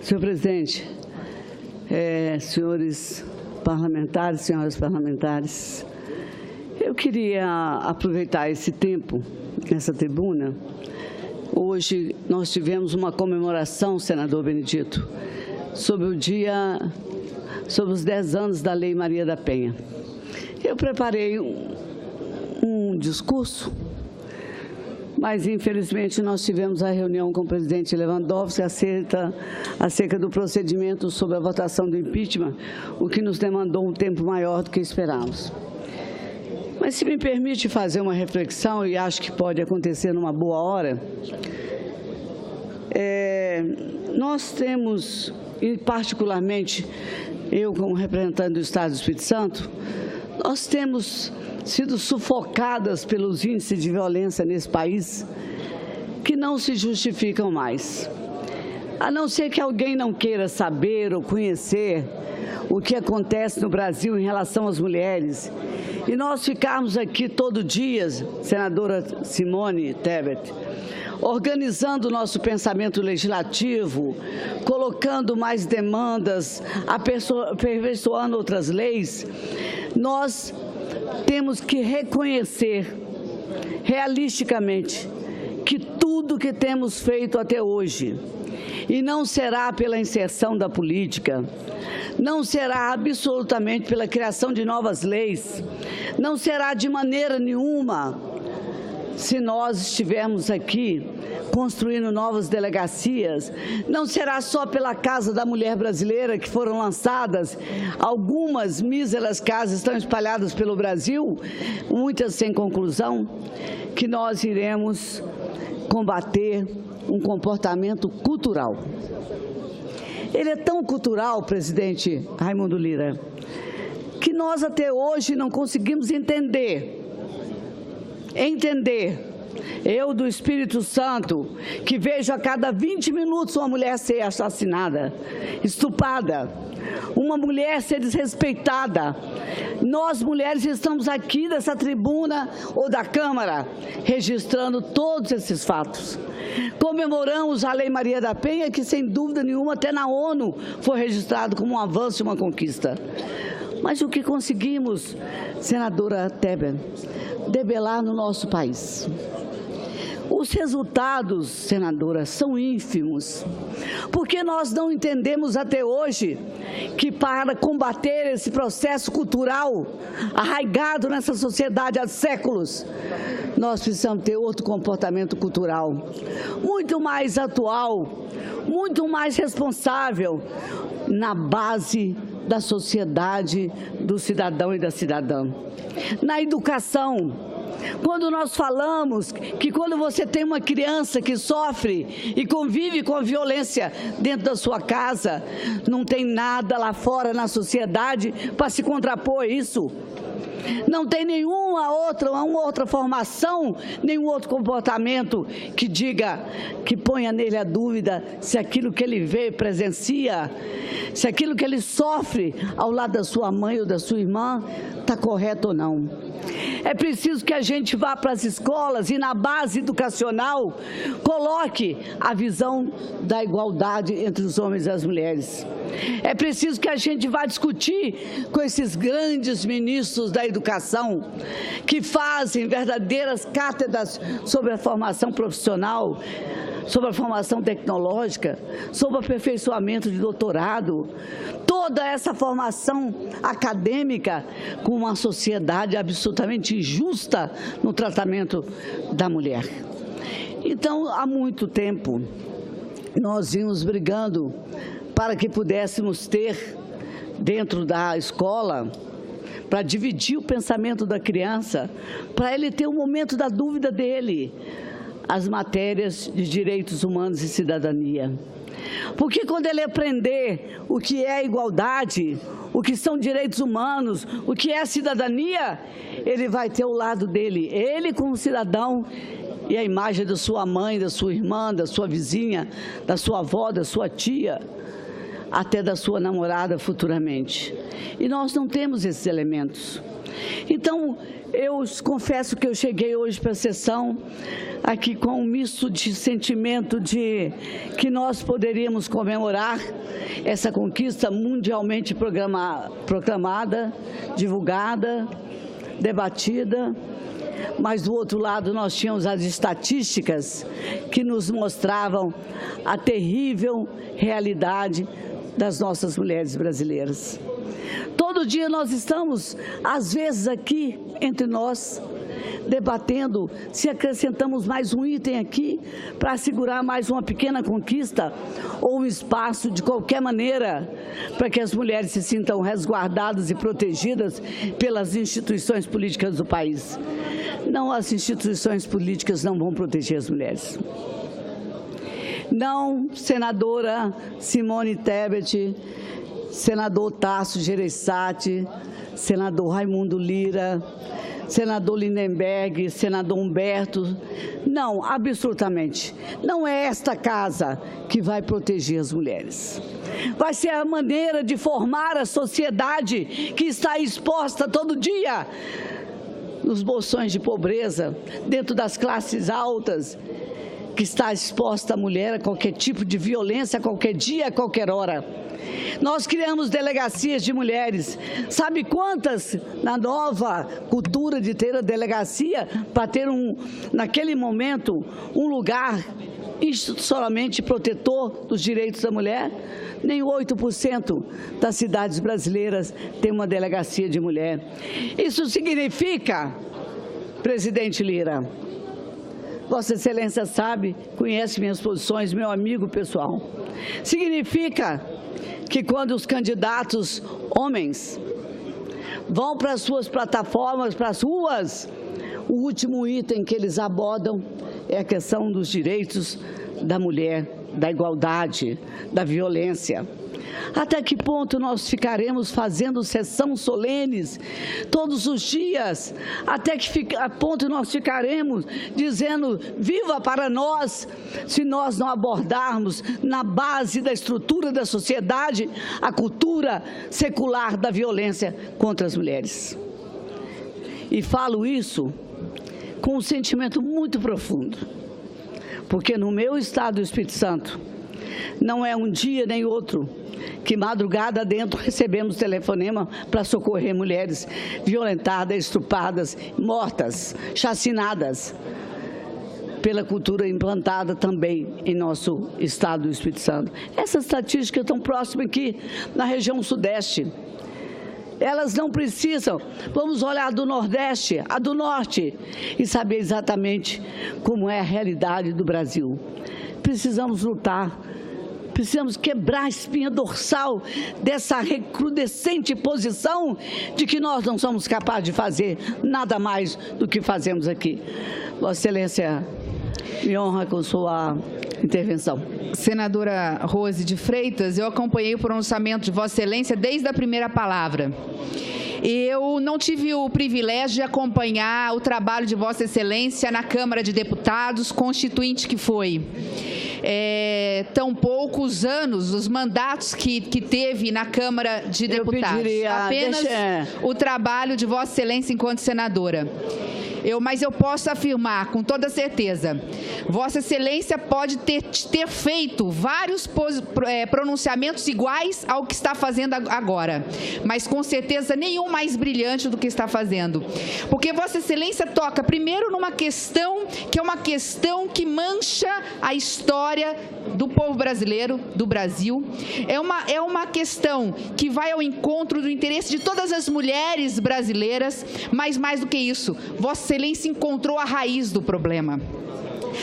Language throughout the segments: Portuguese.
Senhor presidente, senhores parlamentares, senhoras parlamentares, eu queria aproveitar esse tempo, nessa tribuna. Hoje nós tivemos uma comemoração, senador Benedito, sobre os 10 anos da Lei Maria da Penha. Eu preparei um discurso, mas infelizmente nós tivemos a reunião com o presidente Lewandowski acerca do procedimento sobre a votação do impeachment, o que nos demandou um tempo maior do que esperávamos. Mas se me permite fazer uma reflexão, e acho que pode acontecer numa boa hora, nós temos, e particularmente eu como representante do Estado do Espírito Santo, nós temos sido sufocadas pelos índices de violência nesse país que não se justificam mais. A não ser que alguém não queira saber ou conhecer o que acontece no Brasil em relação às mulheres, e nós ficarmos aqui todo dia, senadora Simone Tebet, organizando o nosso pensamento legislativo, colocando mais demandas, aperfeiçoando outras leis, nós temos que reconhecer realisticamente que tudo que temos feito até hoje, e não será pela inserção da política, não será absolutamente pela criação de novas leis, não será de maneira nenhuma se nós estivermos aqui construindo novas delegacias, não será só pela Casa da Mulher Brasileira que foram lançadas, algumas míseras casas estão espalhadas pelo Brasil, muitas sem conclusão, que nós iremos combater um comportamento cultural. Ele é tão cultural, presidente Raimundo Lira, que nós até hoje não conseguimos entender. Eu do Espírito Santo, que vejo a cada 20 minutos uma mulher ser assassinada, estuprada, uma mulher ser desrespeitada. Nós, mulheres, estamos aqui dessa tribuna ou da Câmara, registrando todos esses fatos. Comemoramos a Lei Maria da Penha, que sem dúvida nenhuma, até na ONU, foi registrado como um avanço e uma conquista. Mas o que conseguimos, senadora Tebet, debelar no nosso país? Os resultados, senadora, são ínfimos, porque nós não entendemos até hoje que para combater esse processo cultural arraigado nessa sociedade há séculos, nós precisamos ter outro comportamento cultural, muito mais atual, muito mais responsável, na base da sociedade, do cidadão e da cidadã. Na educação, quando nós falamos que quando você tem uma criança que sofre e convive com a violência dentro da sua casa, não tem nada lá fora na sociedade para se contrapor a isso. Não tem nenhuma outra formação, nenhum outro comportamento que diga, que ponha nele a dúvida se aquilo que ele vê, presencia, se aquilo que ele sofre ao lado da sua mãe ou da sua irmã está correto ou não. É preciso que a gente vá para as escolas e na base educacional coloque a visão da igualdade entre os homens e as mulheres. É preciso que a gente vá discutir com esses grandes ministros da educação que fazem verdadeiras cátedras sobre a formação profissional, sobre a formação tecnológica, sobre o aperfeiçoamento de doutorado, toda essa formação acadêmica com uma sociedade absolutamente injusta no tratamento da mulher. Então, há muito tempo, nós vimos brigando para que pudéssemos ter, dentro da escola, para dividir o pensamento da criança, para ele ter o momento da dúvida dele, as matérias de direitos humanos e cidadania. Porque quando ele aprender o que é igualdade, o que são direitos humanos, o que é cidadania, ele vai ter o lado dele, ele como cidadão, e a imagem da sua mãe, da sua irmã, da sua vizinha, da sua avó, da sua tia, até da sua namorada futuramente. E nós não temos esses elementos. Então, eu confesso que eu cheguei hoje para a sessão aqui com um misto de sentimento de que nós poderíamos comemorar essa conquista mundialmente proclamada, divulgada, debatida, mas do outro lado nós tínhamos as estatísticas que nos mostravam a terrível realidade das nossas mulheres brasileiras. Todo dia nós estamos, às vezes aqui entre nós, debatendo se acrescentamos mais um item aqui para assegurar mais uma pequena conquista ou um espaço de qualquer maneira para que as mulheres se sintam resguardadas e protegidas pelas instituições políticas do país. Não, as instituições políticas não vão proteger as mulheres. Não, senadora Simone Tebet, senador Tasso Gereissati, senador Raimundo Lira, senador Lindenberg, senador Humberto, não, absolutamente, não é esta casa que vai proteger as mulheres. Vai ser a maneira de formar a sociedade que está exposta todo dia nos bolsões de pobreza, dentro das classes altas, que está exposta a mulher a qualquer tipo de violência, a qualquer dia, a qualquer hora. Nós criamos delegacias de mulheres. Sabe quantas na nova cultura de ter a delegacia para ter naquele momento, um lugar institucionalmente protetor dos direitos da mulher? Nem 8% das cidades brasileiras tem uma delegacia de mulher. Isso significa, presidente Lira, Vossa Excelência sabe, conhece minhas posições, meu amigo pessoal. Significa que quando os candidatos homens vão para as suas plataformas, para as ruas, o último item que eles abordam é a questão dos direitos da mulher, da igualdade, da violência. Até que ponto nós ficaremos fazendo sessões solenes todos os dias? Até que ponto nós ficaremos dizendo viva para nós, se nós não abordarmos na base da estrutura da sociedade a cultura secular da violência contra as mulheres? E falo isso com um sentimento muito profundo, porque no meu estado do Espírito Santo, não é um dia nem outro que madrugada dentro recebemos telefonema para socorrer mulheres violentadas, estupradas, mortas, chacinadas pela cultura implantada também em nosso estado do Espírito Santo. Essas estatísticas estão próximas aqui na região sudeste. Elas não precisam. Vamos olhar do Nordeste, a do Norte, e saber exatamente como é a realidade do Brasil. Precisamos lutar. Precisamos quebrar a espinha dorsal dessa recrudescente posição de que nós não somos capazes de fazer nada mais do que fazemos aqui. Vossa Excelência, me honra com sua intervenção. Senadora Rose de Freitas, eu acompanhei o pronunciamento de Vossa Excelência desde a primeira palavra. Eu não tive o privilégio de acompanhar o trabalho de Vossa Excelência na Câmara de Deputados, constituinte que foi. Tão poucos anos, os mandatos que teve na Câmara de Deputados. Apenas o trabalho de Vossa Excelência enquanto senadora. Mas eu posso afirmar com toda certeza, Vossa Excelência pode ter feito vários pronunciamentos iguais ao que está fazendo agora, mas com certeza nenhum mais brilhante do que está fazendo. Porque Vossa Excelência toca primeiro numa questão que é uma questão que mancha a história do povo brasileiro, do Brasil. É uma questão que vai ao encontro do interesse de todas as mulheres brasileiras, mas mais do que isso, Vossa Excelência encontrou a raiz do problema.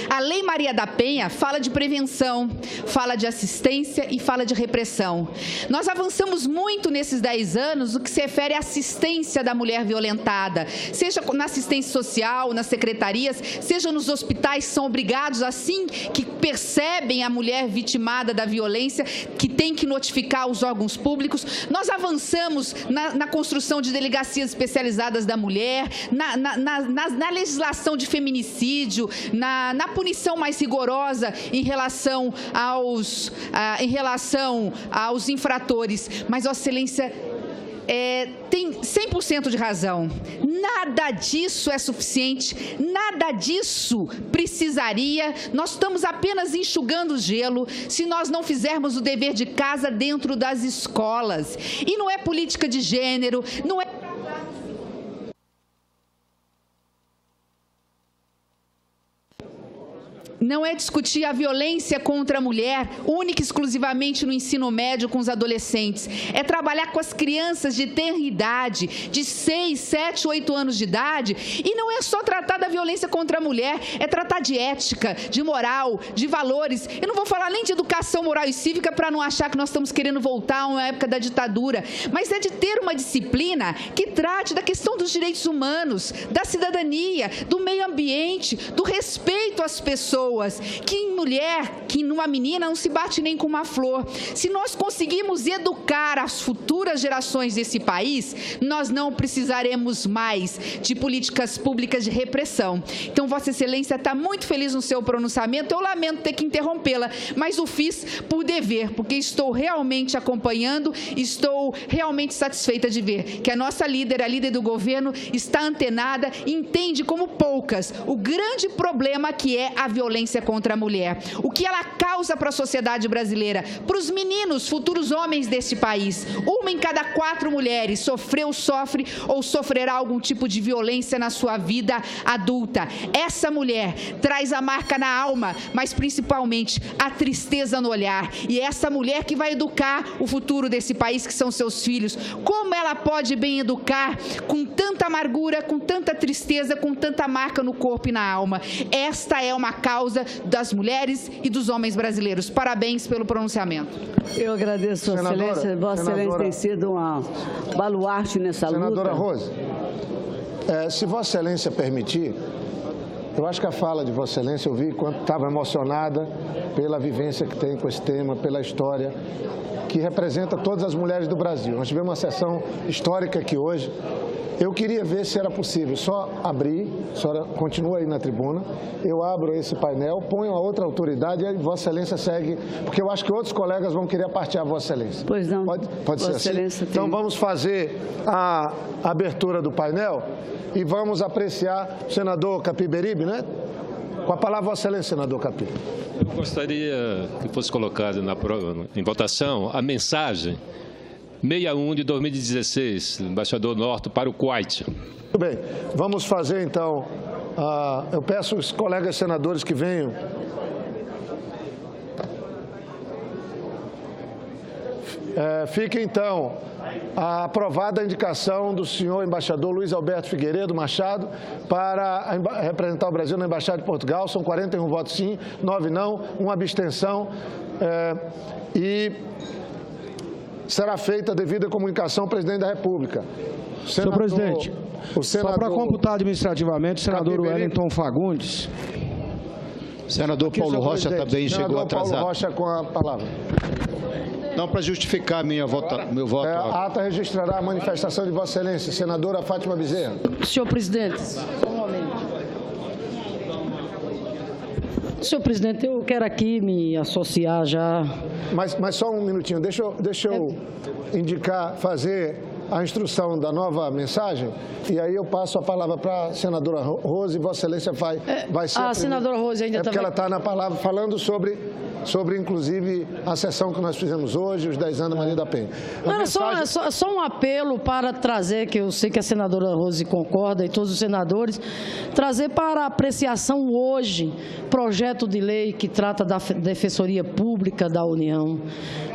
A Lei Maria da Penha fala de prevenção, fala de assistência e fala de repressão. Nós avançamos muito nesses 10 anos no que se refere à assistência da mulher violentada, seja na assistência social, nas secretarias, seja nos hospitais, que são obrigados, assim que percebem a mulher vitimada da violência, que tem que notificar os órgãos públicos. Nós avançamos na construção de delegacias especializadas da mulher, na legislação de feminicídio, na punição mais rigorosa em relação aos infratores. Mas, Vossa Excelência, tem 100% de razão. Nada disso é suficiente, nada disso precisaria. Nós estamos apenas enxugando o gelo se nós não fizermos o dever de casa dentro das escolas. E não é política de gênero, não é... Não é discutir a violência contra a mulher única e exclusivamente no ensino médio com os adolescentes. É trabalhar com as crianças de tenra idade, de 6, 7, 8 anos de idade. E não é só tratar da violência contra a mulher, é tratar de ética, de moral, de valores. Eu não vou falar nem de educação moral e cívica para não achar que nós estamos querendo voltar a uma época da ditadura, mas é de ter uma disciplina que trate da questão dos direitos humanos, da cidadania, do meio ambiente, do respeito às pessoas. Que em mulher, que numa menina não se bate nem com uma flor. Se nós conseguirmos educar as futuras gerações desse país, nós não precisaremos mais de políticas públicas de repressão. Então, Vossa Excelência está muito feliz no seu pronunciamento. Eu lamento ter que interrompê-la, mas o fiz por dever, porque estou realmente acompanhando, estou realmente satisfeita de ver que a nossa líder, a líder do governo, está antenada e entende como poucas o grande problema que é a violência contra a mulher, o que ela causa para a sociedade brasileira, para os meninos, futuros homens deste país. 1 em cada 4 mulheres sofreu, sofre ou sofrerá algum tipo de violência na sua vida adulta. Essa mulher traz a marca na alma, mas principalmente a tristeza no olhar. E é essa mulher que vai educar o futuro desse país, que são seus filhos. Como ela pode bem educar com tanta amargura, com tanta tristeza, com tanta marca no corpo e na alma? Esta é uma causa das mulheres e dos homens brasileiros. Parabéns pelo pronunciamento. Eu agradeço, Sua Excelência. Vossa Excelência tem sido uma baluarte nessa luta. Senadora Rose, se Vossa Excelência permitir, eu acho que a fala de Vossa Excelência, eu vi quanto estava emocionada pela vivência que tem com esse tema, pela história que representa todas as mulheres do Brasil. Nós tivemos uma sessão histórica aqui hoje. Eu queria ver se era possível só abrir, a senhora continua aí na tribuna, eu abro esse painel, ponho a outra autoridade e a Vossa Excelência segue, porque eu acho que outros colegas vão querer partilhar a Vossa Excelência. Pois não. Pode ser assim? Então vamos fazer a abertura do painel e vamos apreciar o senador Capiberibe, né? Com a palavra, Vossa Excelência, senador Capi. Eu gostaria que fosse colocada em votação a mensagem 61 de 2016, do embaixador Norton para o Kuwait. Muito bem. Vamos fazer, então, eu peço aos colegas senadores que venham. Fica, então, aprovada a indicação do senhor embaixador Luiz Alberto Figueiredo Machado para representar o Brasil na Embaixada de Portugal. São 41 votos sim, 9 não, 1 abstenção. E será feita a devida comunicação ao presidente da República. Senhor presidente, só para computar administrativamente, o senador Wellington Fagundes. Senador Paulo Rocha também chegou atrasado. Paulo Rocha com a palavra. Não, para justificar meu voto. A ata registrará a manifestação de Vossa Excelência, senadora Fátima Bezerra. Senhor presidente. Senhor presidente, eu quero aqui me associar já. Mas só um minutinho, deixa eu indicar, fazer a instrução da nova mensagem e aí eu passo a palavra para a senadora Rose e Vossa Excelência vai ser a senadora Rose ainda porque também. Ela está na palavra falando sobre inclusive, a sessão que nós fizemos hoje, os 10 anos da Maria da Penha. Não, só um apelo para trazer, que eu sei que a senadora Rose concorda e todos os senadores, trazer para apreciação hoje projeto de lei que trata da Defensoria Pública da União,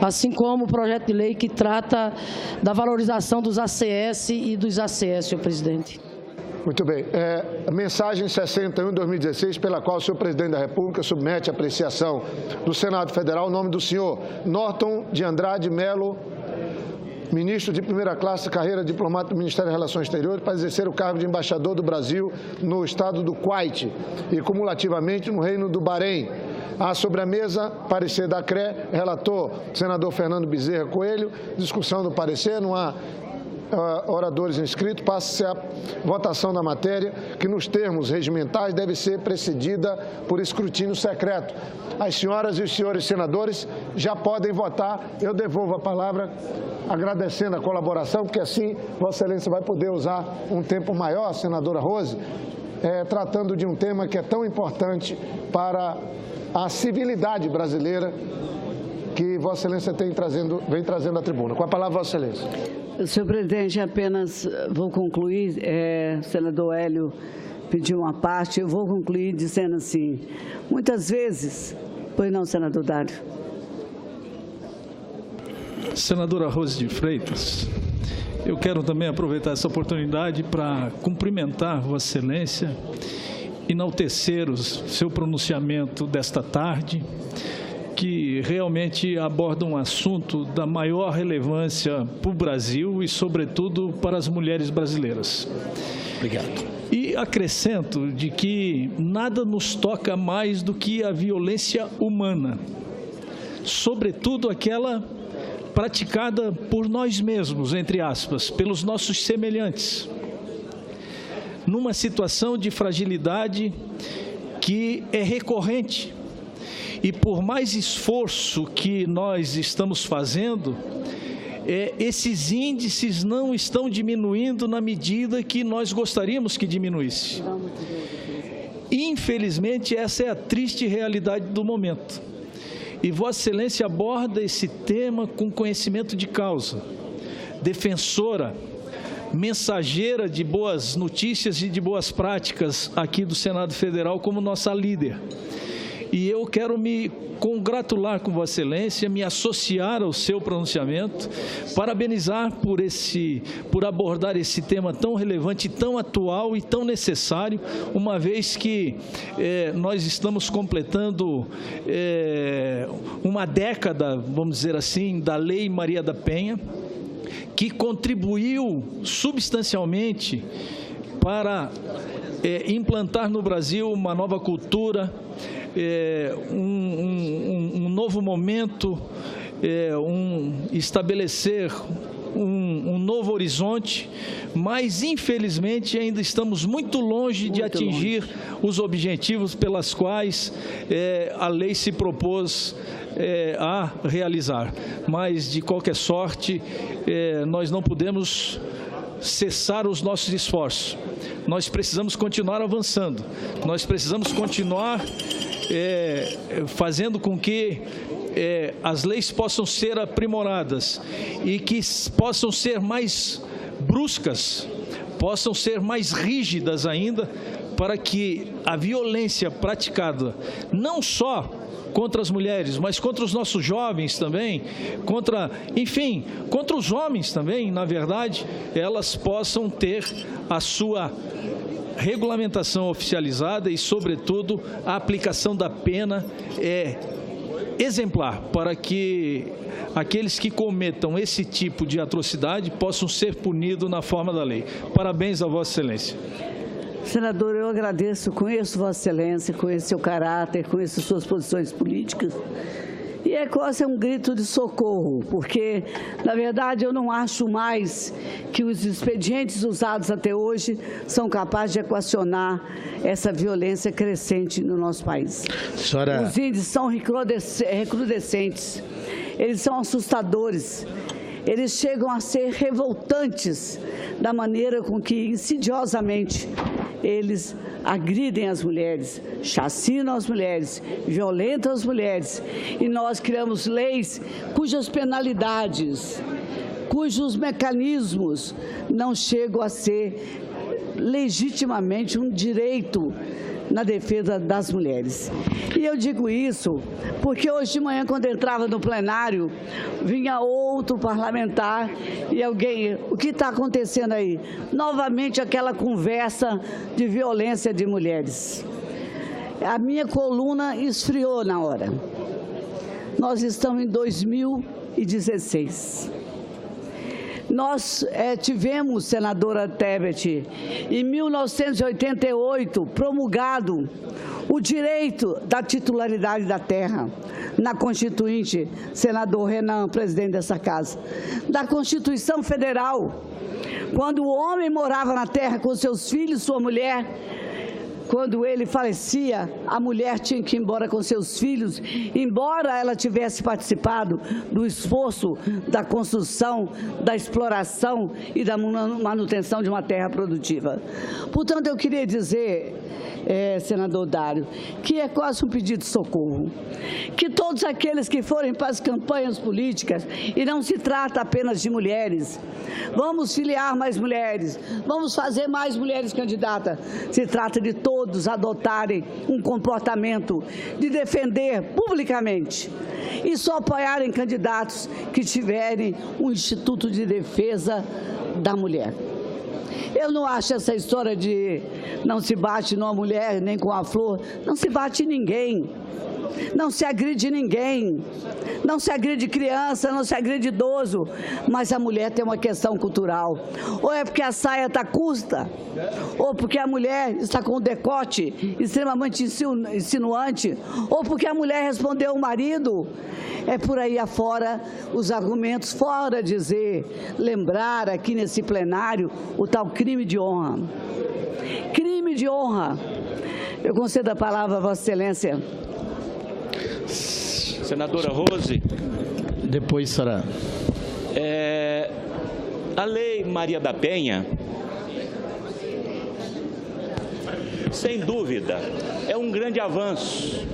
assim como o projeto de lei que trata da valorização dos ACS e dos ACS, senhor presidente. Muito bem. A mensagem 61 de 2016, pela qual o senhor presidente da República submete a apreciação do Senado Federal o nome do senhor Norton de Andrade Melo, ministro de primeira classe, carreira diplomata do Ministério das Relações Exteriores, para exercer o cargo de embaixador do Brasil no estado do Kuwait e cumulativamente no Reino do Bahrein. Há sobre a mesa parecer da CRE, relator senador Fernando Bezerra Coelho, discussão do parecer, não há oradores inscritos, passa-se a votação da matéria, que nos termos regimentais deve ser precedida por escrutínio secreto. As senhoras e os senhores senadores já podem votar. Eu devolvo a palavra agradecendo a colaboração, porque assim Vossa Excelência vai poder usar um tempo maior, senadora Rose, tratando de um tema que é tão importante para a civilidade brasileira, que Vossa Excelência vem trazendo à tribuna. Com a palavra, Vossa Excelência. Senhor presidente, apenas vou concluir, o senador Hélio pediu uma parte, eu vou concluir dizendo assim, muitas vezes, pois não, senador Dário. Senadora Rose de Freitas, eu quero também aproveitar essa oportunidade para cumprimentar Vossa Excelência, enaltecer o seu pronunciamento desta tarde, que realmente aborda um assunto da maior relevância para o Brasil e, sobretudo, para as mulheres brasileiras. Obrigado. E acrescento de que nada nos toca mais do que a violência humana, sobretudo aquela praticada por nós mesmos, entre aspas, pelos nossos semelhantes, numa situação de fragilidade que é recorrente. E por mais esforço que nós estamos fazendo, esses índices não estão diminuindo na medida que nós gostaríamos que diminuísse. Infelizmente, essa é a triste realidade do momento. E Vossa Excelência aborda esse tema com conhecimento de causa, defensora, mensageira de boas notícias e de boas práticas aqui do Senado Federal como nossa líder. E eu quero me congratular com Vossa Excelência, me associar ao seu pronunciamento, parabenizar por abordar esse tema tão relevante, tão atual e tão necessário, uma vez que nós estamos completando uma década, vamos dizer assim, da Lei Maria da Penha, que contribuiu substancialmente para implantar no Brasil uma nova cultura, um novo momento, estabelecer um novo horizonte, mas infelizmente ainda estamos muito longe de atingir os objetivos pelas quais a lei se propôs a realizar. Mas, de qualquer sorte, nós não podemos cessar os nossos esforços. Nós precisamos continuar avançando, nós precisamos continuar fazendo com que as leis possam ser aprimoradas e que possam ser mais bruscas, possam ser mais rígidas ainda, para que a violência praticada não só contra as mulheres, mas contra os nossos jovens também, contra os homens também, na verdade, elas possam ter a sua regulamentação oficializada e, sobretudo, a aplicação da pena exemplar, para que aqueles que cometam esse tipo de atrocidade possam ser punidos na forma da lei. Parabéns a Vossa Excelência. Senador, eu agradeço, conheço Vossa Excelência, conheço seu caráter, conheço suas posições políticas. E quase um grito de socorro, porque, na verdade, eu não acho mais que os expedientes usados até hoje são capazes de equacionar essa violência crescente no nosso país. Os índices são recrudescentes, eles são assustadores. Eles chegam a ser revoltantes da maneira com que, insidiosamente, eles agridem as mulheres, chacinam as mulheres, violentam as mulheres. E nós criamos leis cujas penalidades, cujos mecanismos não chegam a ser legitimamente um direito na defesa das mulheres. E eu digo isso porque hoje de manhã, quando entrava no plenário, vinha outro parlamentar e alguém, o que está acontecendo aí? Novamente aquela conversa de violência de mulheres. A minha coluna esfriou na hora. Nós estamos em 2016. Nós tivemos, senadora Tebet, em 1988, promulgado o direito da titularidade da terra. na Constituinte, senador Renan, presidente dessa casa, da Constituição Federal, quando o homem morava na terra com seus filhos, sua mulher, quando ele falecia, a mulher tinha que ir embora com seus filhos, embora ela tivesse participado do esforço da construção, da exploração e da manutenção de uma terra produtiva. Portanto, eu queria dizer, senador Dário, que é quase um pedido de socorro, que todos aqueles que forem para as campanhas políticas, e não se trata apenas de mulheres, vamos filiar mais mulheres, vamos fazer mais mulheres candidatas, se trata de todos adotarem um comportamento de defender publicamente e só apoiarem candidatos que tiverem um Instituto de Defesa da Mulher. Eu não acho essa história de não se bate numa mulher nem com a flor, não se bate ninguém, não se agride ninguém, não se agride criança, não se agride idoso, mas a mulher tem uma questão cultural, ou é porque a saia está curta, ou porque a mulher está com o decote extremamente insinuante, ou porque a mulher respondeu ao marido. É por aí afora os argumentos, fora dizer, lembrar aqui nesse plenário o tal crime de honra. Crime de honra. Eu concedo a palavra a Vossa Excelência. Senadora Rose. Depois, senhora. A Lei Maria da Penha, sem dúvida, é um grande avanço.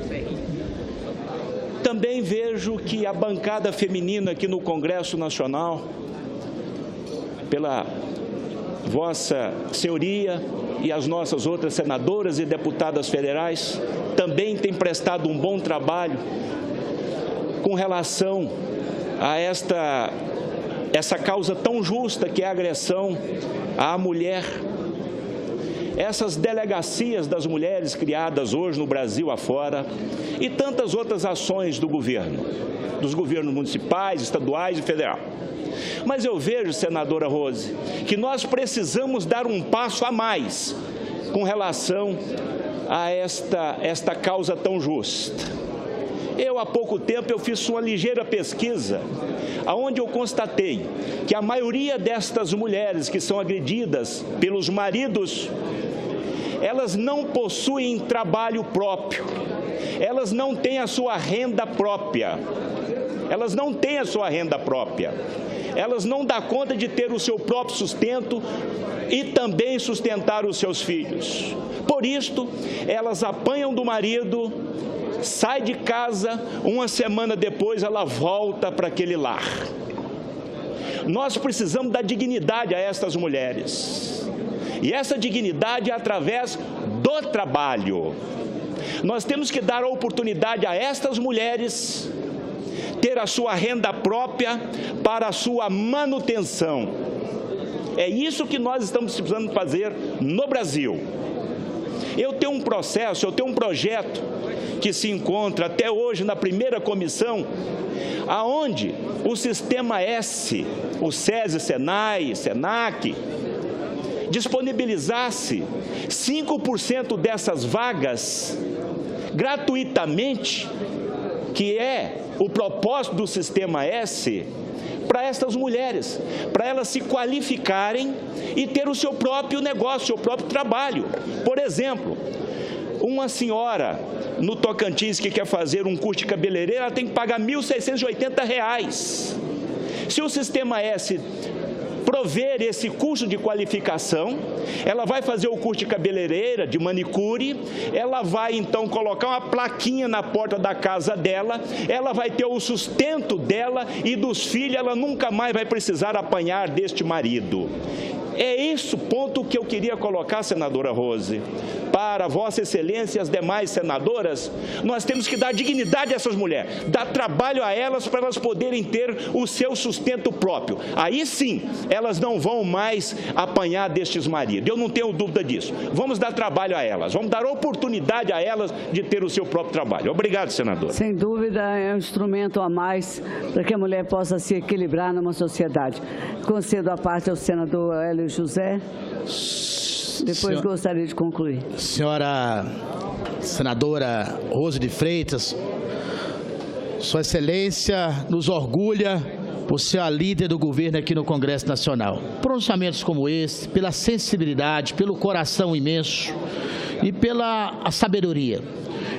Também vejo que a bancada feminina aqui no Congresso Nacional, pela Vossa Senhoria e as nossas outras senadoras e deputadas federais, também tem prestado um bom trabalho com relação a essa causa tão justa que é a agressão à mulher. Essas delegacias das mulheres criadas hoje no Brasil afora e tantas outras ações do governo, dos governos municipais, estaduais e federal. Mas eu vejo, senadora Rose, que nós precisamos dar um passo a mais com relação a esta causa tão justa. Há pouco tempo, eu fiz uma ligeira pesquisa, onde eu constatei que a maioria destas mulheres que são agredidas pelos maridos, elas não possuem trabalho próprio, elas não têm a sua renda própria, elas não têm a sua renda própria, elas não dão conta de ter o seu próprio sustento e também sustentar os seus filhos. Por isto, elas apanham do marido, sai de casa, uma semana depois ela volta para aquele lar. Nós precisamos dar dignidade a estas mulheres. E essa dignidade é através do trabalho. Nós temos que dar a oportunidade a estas mulheres ter a sua renda própria para a sua manutenção. É isso que nós estamos precisando fazer no Brasil. Eu tenho um projeto que se encontra até hoje na primeira comissão, aonde o Sistema S, o SESI, SENAI, SENAC, disponibilizasse 5% dessas vagas gratuitamente, que é o propósito do Sistema S, para estas mulheres, para elas se qualificarem e ter o seu próprio negócio, o seu próprio trabalho. Por exemplo, uma senhora no Tocantins que quer fazer um curso de cabeleireiro, ela tem que pagar R$ 1.680. Se o Sistema S prover esse curso de qualificação, ela vai fazer o curso de cabeleireira, de manicure, ela vai então colocar uma plaquinha na porta da casa dela, ela vai ter o sustento dela e dos filhos, ela nunca mais vai precisar apanhar deste marido. É esse o ponto que eu queria colocar, senadora Rose. Para Vossa Excelência e as demais senadoras, nós temos que dar dignidade a essas mulheres, dar trabalho a elas para elas poderem ter o seu sustento próprio. Aí sim, elas não vão mais apanhar destes maridos. Eu não tenho dúvida disso. Vamos dar trabalho a elas, vamos dar oportunidade a elas de ter o seu próprio trabalho. Obrigado, senador. Sem dúvida, é um instrumento a mais para que a mulher possa se equilibrar numa sociedade. Concedo a parte ao senador Hélio José. Depois gostaria de concluir. Senhora senadora Rose de Freitas, Sua Excelência nos orgulha por ser a líder do governo aqui no Congresso Nacional. Pronunciamentos como esse, pela sensibilidade, pelo coração imenso e pela sabedoria.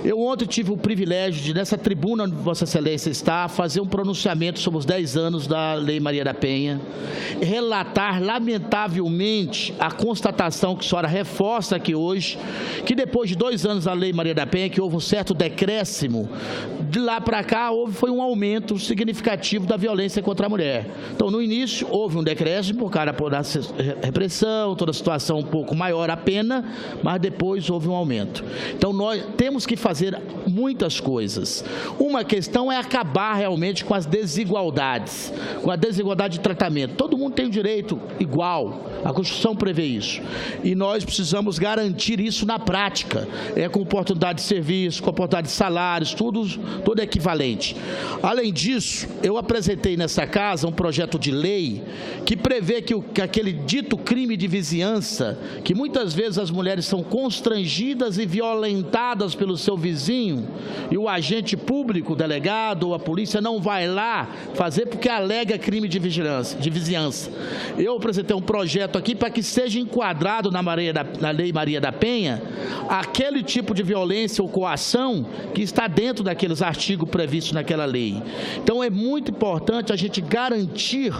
Eu ontem tive o privilégio de, nessa tribuna onde Vossa Excelência está, fazer um pronunciamento sobre os 10 anos da Lei Maria da Penha, relatar, lamentavelmente, a constatação que a senhora reforça aqui hoje, que depois de 2 anos da Lei Maria da Penha, que houve um certo decréscimo, de lá para cá foi um aumento significativo da violência contra a mulher. Então, no início, houve um decréscimo por causa da repressão, toda a situação um pouco maior a pena, mas depois houve um aumento. Então, nós temos que fazer muitas coisas. Uma questão é acabar realmente com as desigualdades, com a desigualdade de tratamento. Todo mundo tem o direito igual, a Constituição prevê isso. E nós precisamos garantir isso na prática, com oportunidade de serviço, com oportunidade de salários, tudo equivalente. Além disso, eu apresentei nessa casa um projeto de lei que prevê que aquele dito crime de vizinhança, que muitas vezes as mulheres são constrangidas e violentadas pelo seu vizinho, e o agente público, o delegado ou a polícia não vai lá fazer porque alega crime de vizinhança. Eu apresentei um projeto aqui para que seja enquadrado na Lei Maria da Penha aquele tipo de violência ou coação que está dentro daqueles artigos previstos naquela lei. Então é muito importante a gente garantir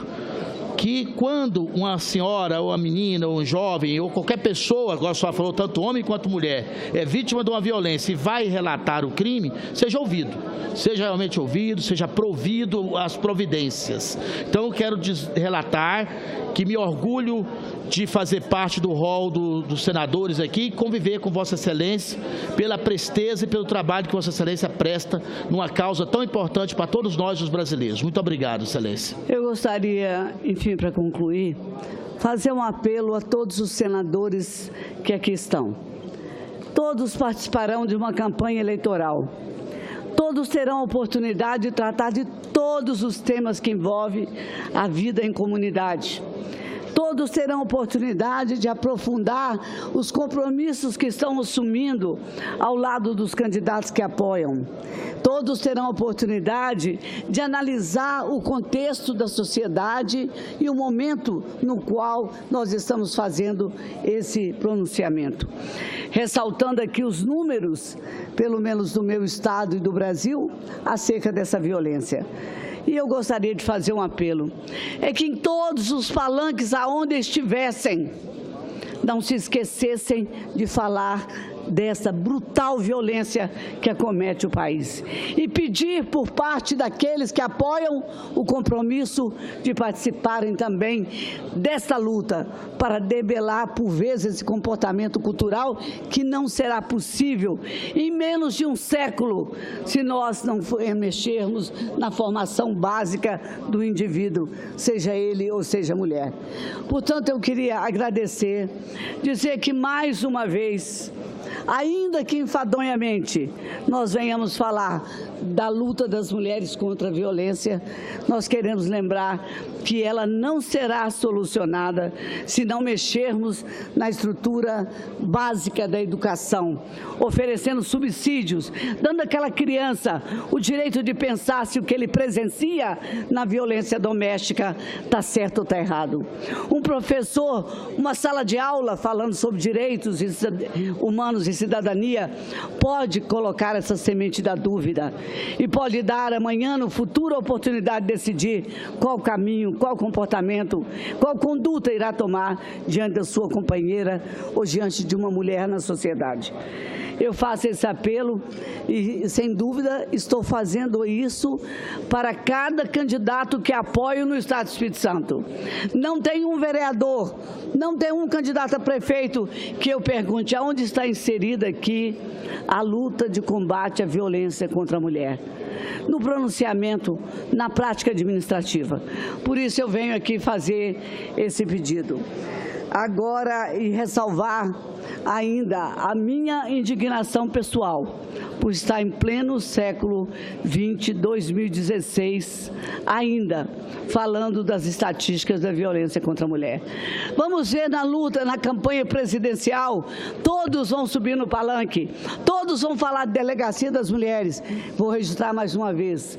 que quando uma senhora, ou uma menina, ou um jovem, ou qualquer pessoa, agora só falou tanto homem quanto mulher, é vítima de uma violência e vai relatar o crime, seja ouvido. Seja realmente ouvido, seja provido as providências. Então, eu quero relatar que me orgulho de fazer parte do rol dos senadores aqui e conviver com Vossa Excelência pela presteza e pelo trabalho que Vossa Excelência presta numa causa tão importante para todos nós, os brasileiros. Muito obrigado, Excelência. Eu gostaria, enfim, para concluir, fazer um apelo a todos os senadores que aqui estão. Todos participarão de uma campanha eleitoral. Todos terão a oportunidade de tratar de todos os temas que envolvem a vida em comunidade. Todos terão a oportunidade de aprofundar os compromissos que estão assumindo ao lado dos candidatos que apoiam. Todos terão a oportunidade de analisar o contexto da sociedade e o momento no qual nós estamos fazendo esse pronunciamento. Ressaltando aqui os números, pelo menos do meu estado e do Brasil, acerca dessa violência. E eu gostaria de fazer um apelo, é que em todos os palanques aonde estivessem, não se esquecessem de falar dessa brutal violência que acomete o país. E pedir por parte daqueles que apoiam o compromisso de participarem também desta luta para debelar, por vezes, esse comportamento cultural que não será possível em menos de um século se nós não mexermos na formação básica do indivíduo, seja ele ou seja mulher. Portanto, eu queria agradecer, dizer que mais uma vez, ainda que enfadonhamente nós venhamos falar da luta das mulheres contra a violência, nós queremos lembrar que ela não será solucionada se não mexermos na estrutura básica da educação, oferecendo subsídios, dando àquela criança o direito de pensar se o que ele presencia na violência doméstica está certo ou está errado. Um professor, uma sala de aula falando sobre direitos humanos e cidadania, pode colocar essa semente da dúvida e pode dar amanhã, no futuro, a oportunidade de decidir qual caminho, qual comportamento, qual conduta irá tomar diante da sua companheira ou diante de uma mulher na sociedade. Eu faço esse apelo e, sem dúvida, estou fazendo isso para cada candidato que apoio no Estado do Espírito Santo. Não tem um vereador, não tem um candidato a prefeito que eu pergunte aonde está inserida aqui a luta de combate à violência contra a mulher. No pronunciamento, na prática administrativa. Por isso eu venho aqui fazer esse pedido. Agora, e ressalvar ainda a minha indignação pessoal por estar em pleno século XX, 2016, ainda falando das estatísticas da violência contra a mulher. Vamos ver na luta, na campanha presidencial, todos vão subir no palanque, todos vão falar de delegacia das mulheres. Vou registrar mais uma vez.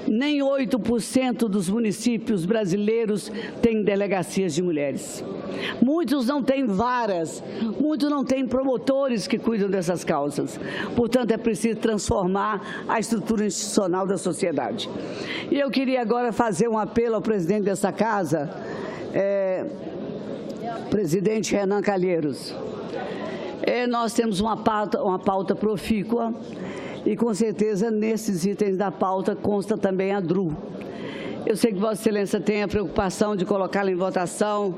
Nem 8% dos municípios brasileiros têm delegacias de mulheres. Muitos não têm varas, muitos não têm promotores que cuidam dessas causas. Portanto, é preciso transformar a estrutura institucional da sociedade. E eu queria agora fazer um apelo ao presidente dessa casa, presidente Renan Calheiros. Nós temos uma pauta profícua. E, com certeza, nesses itens da pauta consta também a DRU. Eu sei que Vossa Excelência tem a preocupação de colocá-la em votação,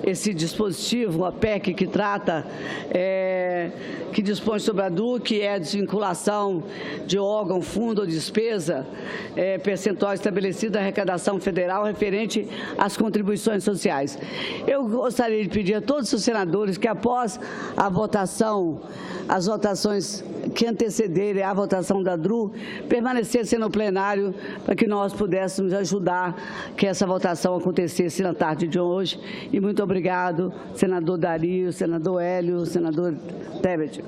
esse dispositivo, a PEC que trata, que dispõe sobre a DRU, que é a desvinculação de órgão, fundo ou despesa, percentual estabelecido da arrecadação federal referente às contribuições sociais. Eu gostaria de pedir a todos os senadores que, após a votação, as votações que antecederem a votação da DRU, permanecessem no plenário para que nós pudéssemos ajudar que essa votação acontecesse na tarde de hoje. E muito obrigado, senador Dario, senador Hélio, senador Tebet.